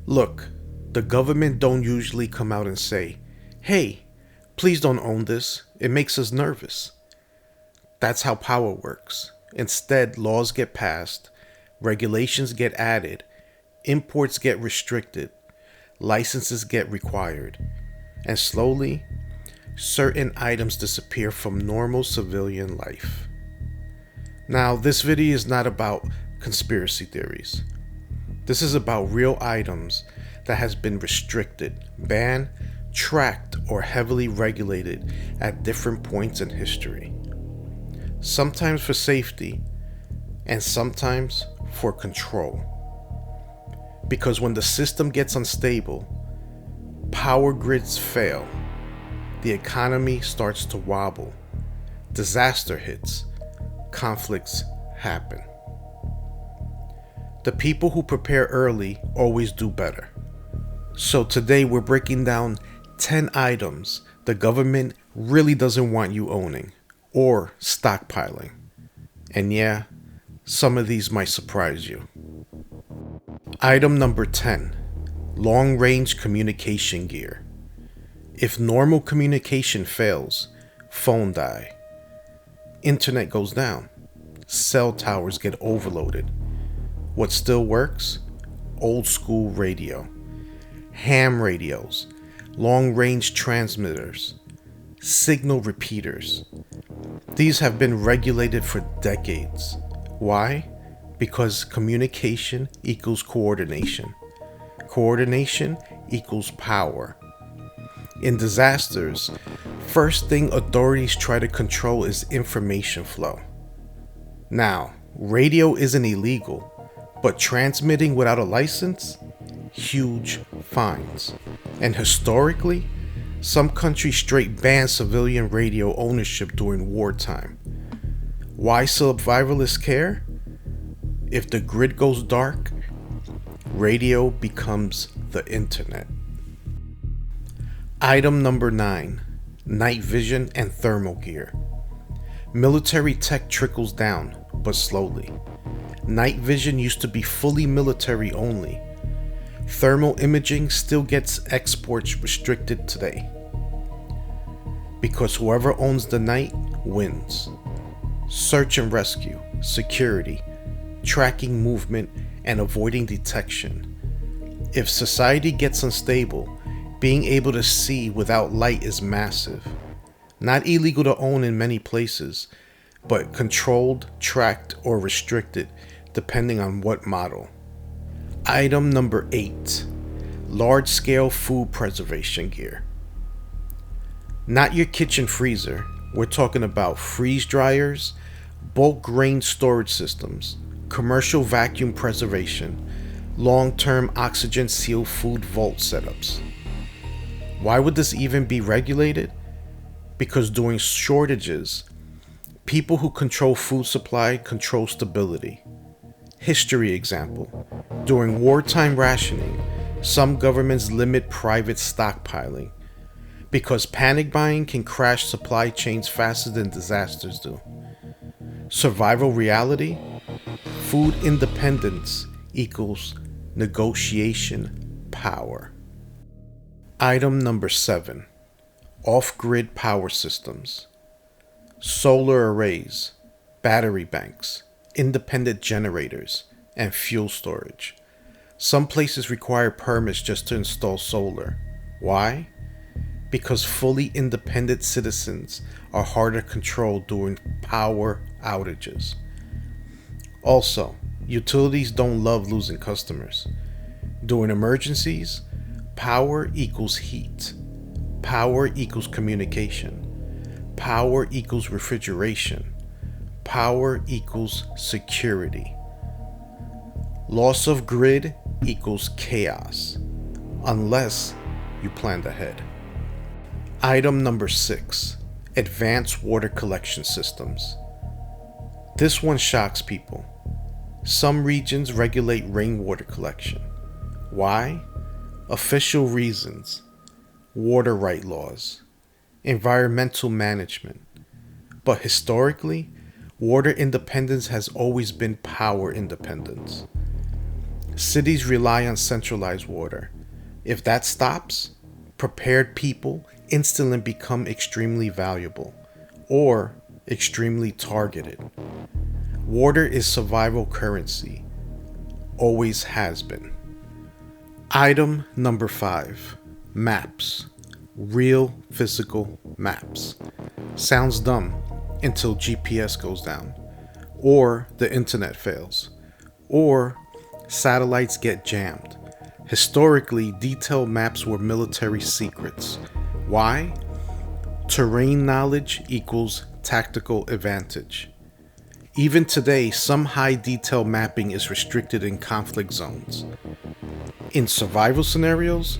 Look, the government don't usually come out and say, "Hey, please don't own this. It makes us nervous." That's how power works. Instead, laws get passed, regulations get added, imports get restricted, licenses get required, and slowly, certain items disappear from normal civilian life. Now, this video is not about conspiracy theories. This is about real items that has been restricted, banned, tracked, or heavily regulated at different points in history. Sometimes for safety, and sometimes for control. Because when the system gets unstable, power grids fail, the economy starts to wobble, disaster hits, conflicts happen. The people who prepare early always do better. So today we're breaking down 10 items the government really doesn't want you owning or stockpiling. And yeah, some of these might surprise you. Item number 10, long-range communication gear. If normal communication fails, phone die, internet goes down, cell towers get overloaded. What still works? Old school radio, ham radios, long-range transmitters, signal repeaters. These have been regulated for decades. Why? Because communication equals coordination. Coordination equals power. In disasters, first thing authorities try to control is information flow. Now, radio isn't illegal, but transmitting without a license? Huge fines. And historically, some countries straight ban civilian radio ownership during wartime. Why survivalists care? If the grid goes dark, radio becomes the internet. Item number 9, night vision and thermal gear. Military tech trickles down, but slowly. Night vision used to be fully military only. Thermal imaging still gets exports restricted today. Because whoever owns the night wins. Search and rescue, security, tracking movement, and avoiding detection. If society gets unstable, being able to see without light is massive. Not illegal to own in many places, but controlled, tracked, or restricted depending on what model. Item number 8, large-scale food preservation gear. Not your kitchen freezer. We're talking about freeze dryers, bulk grain storage systems, commercial vacuum preservation, long-term oxygen sealed food vault setups. Why would this even be regulated? Because during shortages, people who control food supply control stability. History example. During wartime rationing, some governments limit private stockpiling because panic buying can crash supply chains faster than disasters do. Survival reality, food independence equals negotiation power. Item number 7, off-grid power systems. Solar arrays, battery banks, independent generators, and fuel storage. Some places require permits just to install solar. Why? Because fully independent citizens are harder to control during power outages. Also, utilities don't love losing customers. During emergencies, power equals heat. Power equals communication. Power equals refrigeration. Power equals security. Loss of grid equals chaos, unless you planned ahead. Item number 6, advanced water collection systems. This one shocks people. Some regions regulate rainwater collection. Why? Official reasons, water right laws, environmental management. But historically, water independence has always been power independence. Cities rely on centralized water. If that stops, prepared people instantly become extremely valuable or extremely targeted. Water is survival currency, always has been. Item number 5, maps. Real physical maps. Sounds dumb until GPS goes down, or the internet fails, or satellites get jammed. Historically, detailed maps were military secrets. Why? Terrain knowledge equals tactical advantage. Even today, some high detail mapping is restricted in conflict zones. In survival scenarios,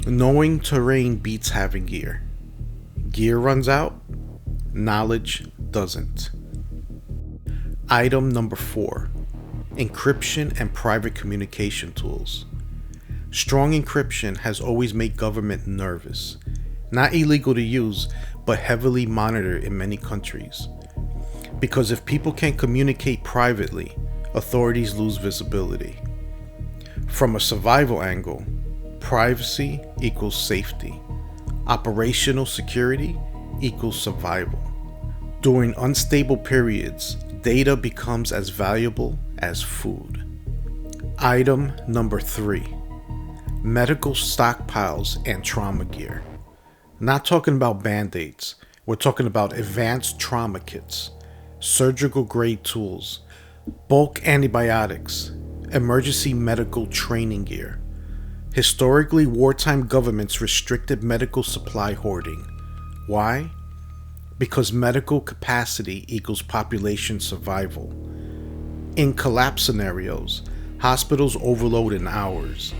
knowing terrain beats having gear. Gear runs out, knowledge doesn't. Item number 4, encryption and private communication tools. Strong encryption has always made government nervous. Not illegal to use, but heavily monitored in many countries. Because if people can't communicate privately, authorities lose visibility. From a survival angle, privacy equals safety. Operational security equals survival. During unstable periods, data becomes as valuable as food. Item number 3, medical stockpiles and trauma gear. Not talking about band-aids, we're talking about advanced trauma kits, surgical grade tools, bulk antibiotics, emergency medical training gear. Historically, wartime governments restricted medical supply hoarding. Why? Because medical capacity equals population survival. In collapse scenarios, hospitals overload in hours.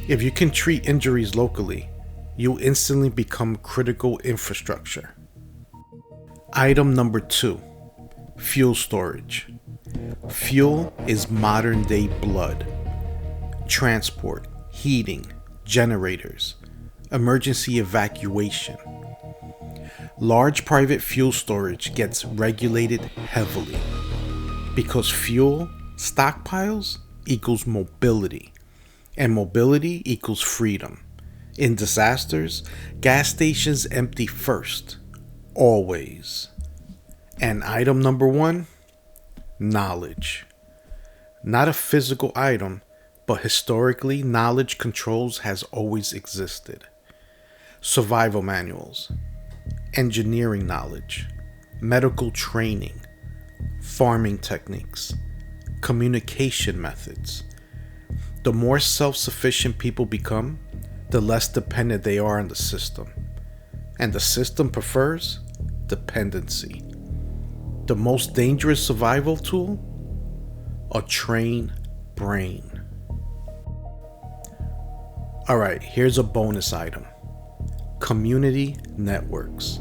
If you can treat injuries locally, you instantly become critical infrastructure. Item number 2, fuel storage. Fuel is modern day blood. Transport, heating, generators, emergency evacuation. Large private fuel storage gets regulated heavily because fuel stockpiles equals mobility, and mobility equals freedom. In disasters, gas stations empty first, always. And item number 1, knowledge. Not a physical item, but historically, knowledge controls has always existed. Survival manuals, engineering knowledge, medical training, farming techniques, communication methods. The more self-sufficient people become, the less dependent they are on the system. And the system prefers dependency. The most dangerous survival tool? A trained brain. Alright, here's a bonus item. Community networks.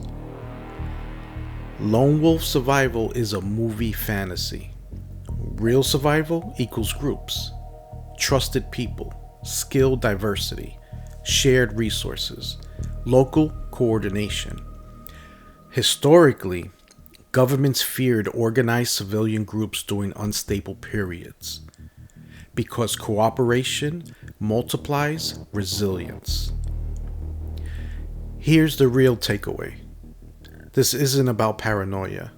Lone wolf survival is a movie fantasy. Real survival equals groups, trusted people, skill diversity, shared resources, local coordination. Historically, governments feared organized civilian groups during unstable periods because cooperation multiplies resilience. Here's the real takeaway. This isn't about paranoia,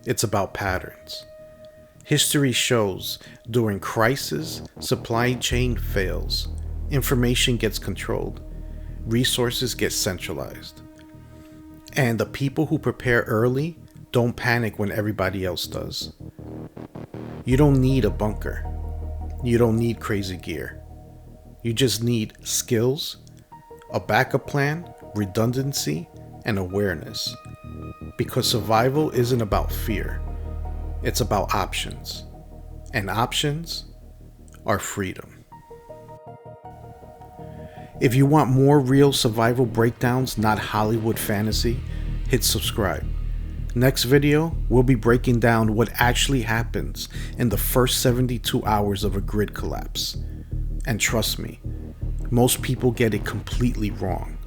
it's about patterns. History shows during crisis, supply chain fails, information gets controlled, resources get centralized. And the people who prepare early don't panic when everybody else does. You don't need a bunker. You don't need crazy gear. You just need skills, a backup plan, redundancy, and awareness. Because survival isn't about fear. It's about options. And options are freedom. If you want more real survival breakdowns, not Hollywood fantasy, hit subscribe. Next video, we'll be breaking down what actually happens in the first 72 hours of a grid collapse. And trust me, most people get it completely wrong.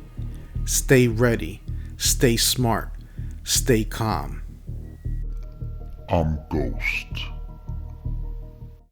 Stay ready, stay smart, stay calm. I'm Ghost.